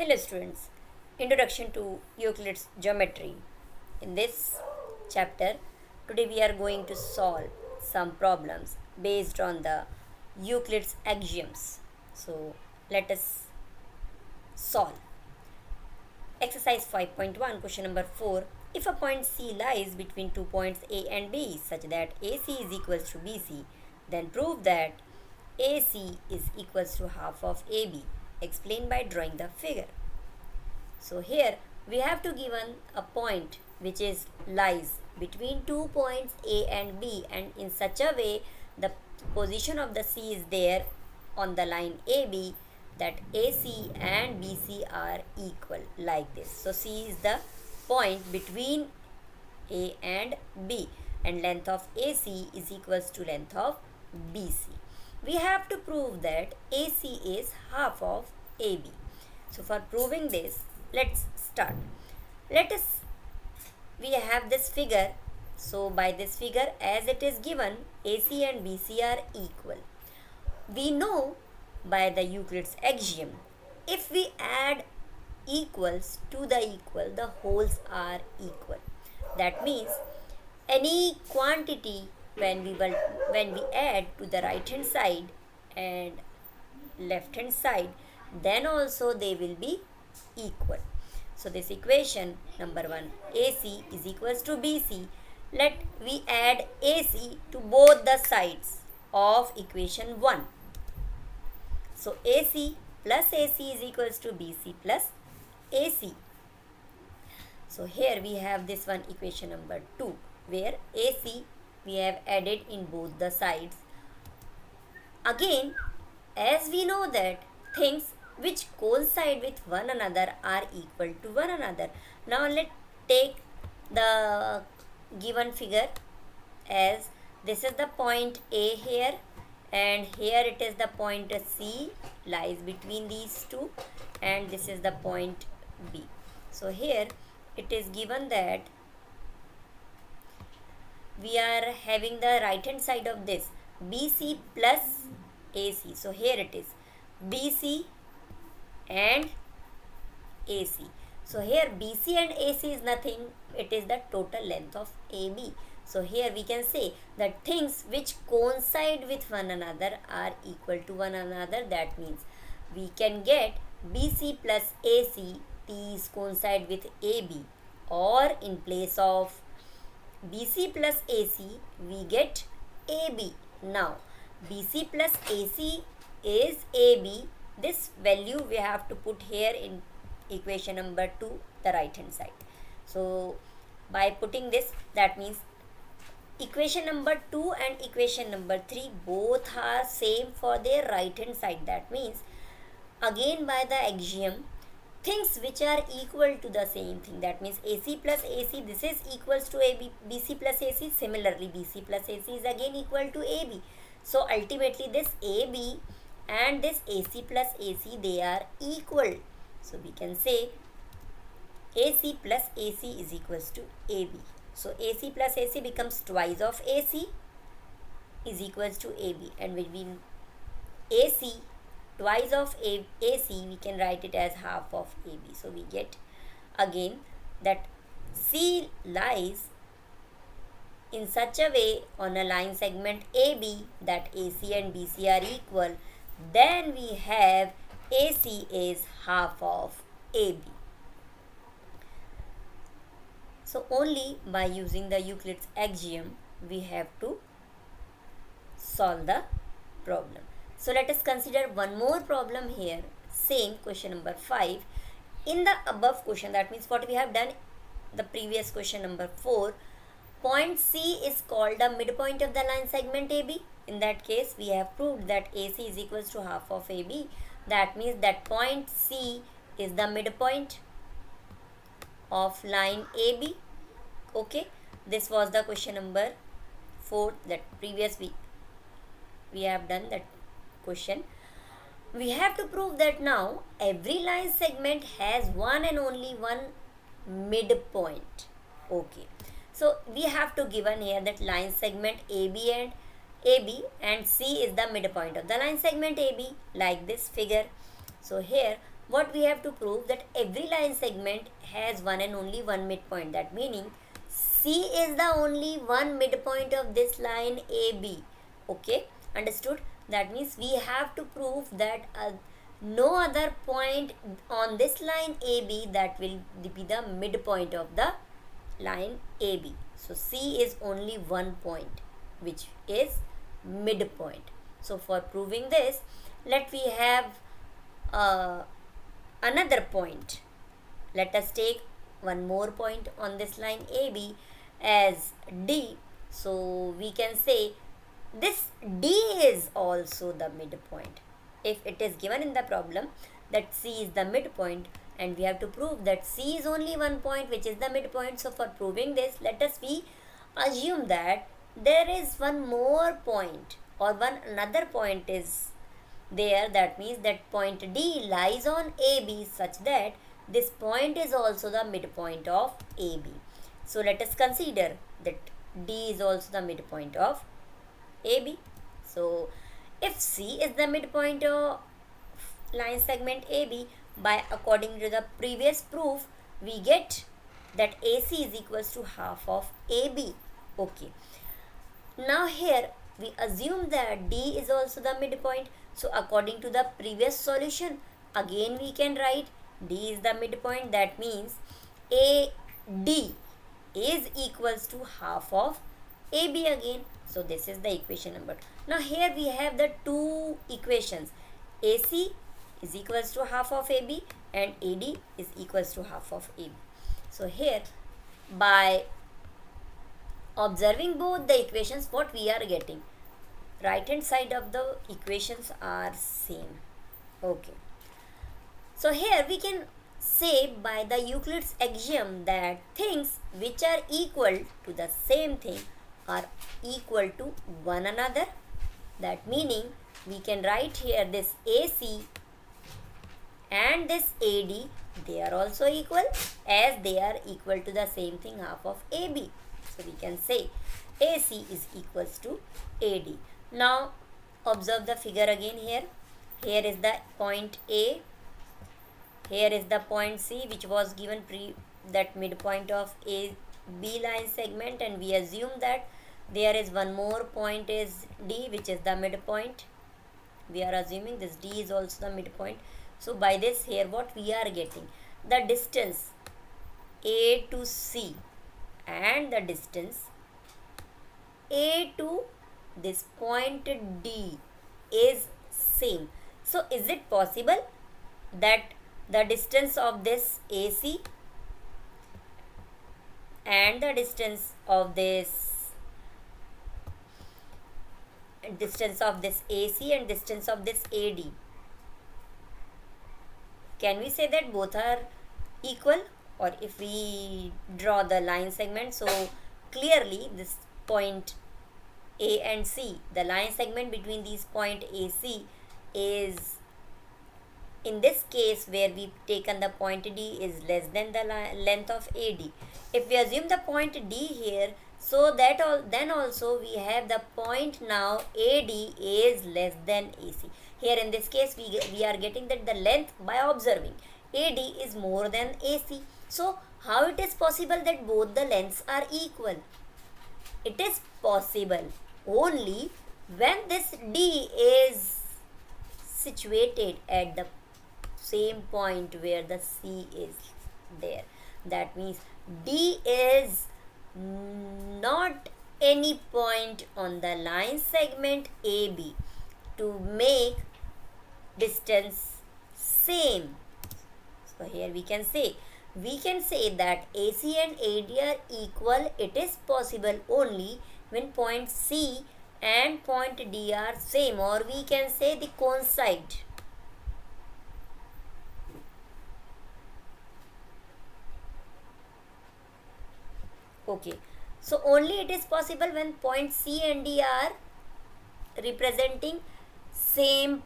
Hello students, Introduction to Euclid's Geometry. In this chapter, today we are going to solve some problems based on the Euclid's axioms. So let us solve. Exercise 5.1, question number 4. If a point C lies between 2 points A and B such that AC is equals to BC, then prove that AC is equals to half of AB. Explain by drawing the figure. So here we have to given a point which is lies between 2 points A and B, and in such a way the position of the C is there on the line AB, that AC and BC are equal like this. So C is the point between A and B, and length of AC is equals to length of BC. We have to prove that AC is half of AB. So for proving this, let's start. We have this figure. So by this figure, as it is given, AC and BC are equal. We know by the Euclid's axiom, if we add equals to the equal, the wholes are equal. That means any quantity when we add to the right hand side and left hand side, then also they will be equal. So this equation number 1, AC is equals to BC. Let we add AC to both the sides of equation 1. So AC plus AC is equals to BC plus AC. So here we have this one, equation number 2, where AC we have added in both the sides. Again, as we know that things which coincide with one another are equal to one another. Now let's take the given figure, as this is the point A here, and here it is the point C lies between these two, and this is the point B. So here it is given that we are having the right hand side of this BC plus AC. So here it is BC and AC. So here BC and AC is nothing, it is the total length of AB. So here we can say that things which coincide with one another are equal to one another. That means we can get BC plus AC, these coincide with AB, or in place of BC plus AC we get AB. Now BC plus AC is AB. This value we have to put here in equation number 2, the right hand side. So by putting this, that means equation number 2 and equation number 3 both are same for their right hand side. That means again by the axiom, things which are equal to the same thing, that means AC plus AC, this is equals to AB, BC plus AC, similarly BC plus AC is again equal to AB. So ultimately this AB and this AC plus AC, they are equal. So we can say AC plus AC is equals to AB. So AC plus AC becomes twice of AC is equals to AB, and between AC twice of AC we can write it as half of AB. So we get again that C lies in such a way on a line segment AB that AC and BC are equal. Then we have AC is half of AB. So only by using the Euclid's axiom we have to solve the problem. So let us consider one more problem here, same question number 5. In the above question, that means what we have done the previous question number 4, point C is called the midpoint of the line segment AB. In that case we have proved that AC is equals to half of AB. That means that point C is the midpoint of line AB. Okay, this was the question number 4, that previous week we have done that question. We have to prove that now every line segment has one and only one midpoint. Okay, so we have to given here that line segment AB and C is the midpoint of the line segment AB, like this figure. So here what we have to prove, that every line segment has one and only one midpoint. That meaning C is the only one midpoint of this line AB. Okay, understood? That means we have to prove that no other point on this line AB that will be the midpoint of the line AB. So C is only one point which is midpoint. So for proving this, let we have another point. Let us take one more point on this line AB as D. So we can say this D is also the midpoint. If it is given in the problem that C is the midpoint, and we have to prove that C is only one point which is the midpoint. So for proving this, let us assume that there is one more point or one another point is there. That means that point D lies on AB such that this point is also the midpoint of AB. So let us consider that D is also the midpoint of AB. So if C is the midpoint of line segment AB, by according to the previous proof, we get that AC is equals to half of AB. Okay. Now here we assume that D is also the midpoint. So according to the previous solution, again we can write D is the midpoint. That means AD is equals to half of AB again. So this is the equation number 2. Now here we have the two equations. AC is equals to half of AB and AD is equals to half of AB. So here by observing both the equations, what we are getting, right hand side of the equations are same. Okay. So here we can say by the Euclid's axiom that things which are equal to the same thing are equal to one another. That meaning we can write here this AC and this AD, they are also equal as they are equal to the same thing, half of AB. So we can say AC is equals to AD. Now observe the figure again here. Here is the point A. Here is the point C, which was given that midpoint of A B line segment, and we assume that there is one more point is D, which is the midpoint. We are assuming this D is also the midpoint. So by this here what we are getting, the distance A to C and the distance A to this point D is same. So is it possible that the distance of this AC and the distance of this AC and distance of this AD, can we say that both are equal? Or if we draw the line segment, so clearly this point A and C, the line segment between these point AC is, in this case where we've taken the point D, is less than the length of AD. If we assume the point D here, so that then also we have the point now AD is less than AC. Here in this case we are getting that the length by observing AD is more than AC. So how it is possible that both the lengths are equal? It is possible only when this D is situated at the same point where the C is there. That means D is not any point on the line segment AB to make distance same. So here we can say that AC and AD are equal. It is possible only when point C and point D are same, or we can say they coincide. Okay, so only it is possible when point C and D are representing same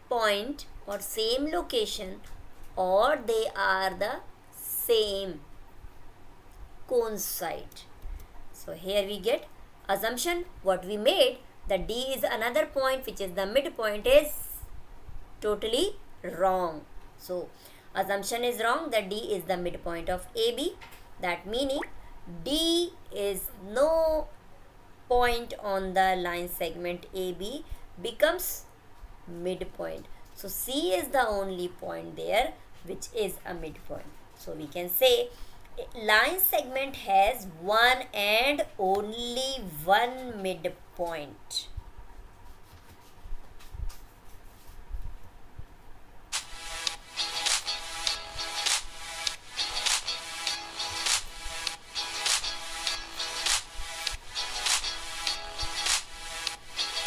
point or same location, or they are the same, coincide. So here we get assumption what we made, that D is another point which is the midpoint is totally wrong. So assumption is wrong that D is the midpoint of AB. That meaning D is no point on the line segment AB becomes midpoint. So C is the only point there which is a midpoint. So we can say line segment has one and only one midpoint.